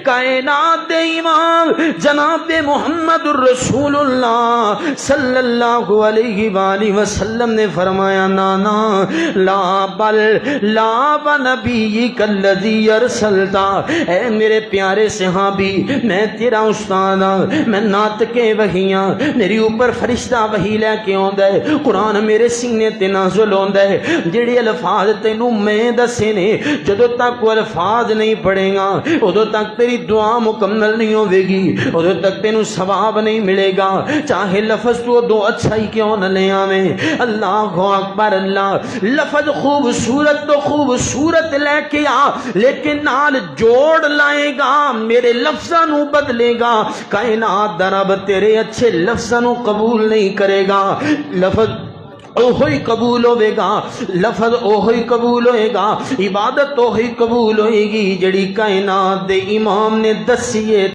کائنات دے امام جناب محمد الرسول اللہ صلی اللہ علیہ وآلہ وسلم نے فرمایا نانا لا بل لا ونبیک الذی ارسلتا، اے میرے پیارے صحابی میں تیرا استاد ہاں، میں نعت کے وحیاں، میری اوپر فرشتہ وحی لے کے آندا ہے، قرآن میرے سینے تے نازل ہوندا ہے، جڑے الفاظ تینوں میں دسے نے جدوں تک وہ الفاظ نہیں پڑھے گا ادوں تک تیری دعا مکمل نہیں ہوے گی، ادوں تک تینوں ثواب نہیں ملے گا، چاہے لفظ تو دو اچھا ہی کیوں نہ لے آویں۔ اللہ اکبر، اللہ لفظ خوبصورت تو خوبصورت لے کے آ، لیکن نال جوڑ لائے گا، میرے لفظاں نو بدلے گا، کائنات دا رب تیرے اچھے لفظاں نو قبول نہیں کرے گا، لفظ اوہی قبول ہوئے گا، لفظ اوہی قبول ہوئے گا، عبادت اوہی قبول ہوئے گی جڑی کائنات دے امام نے دسیے۔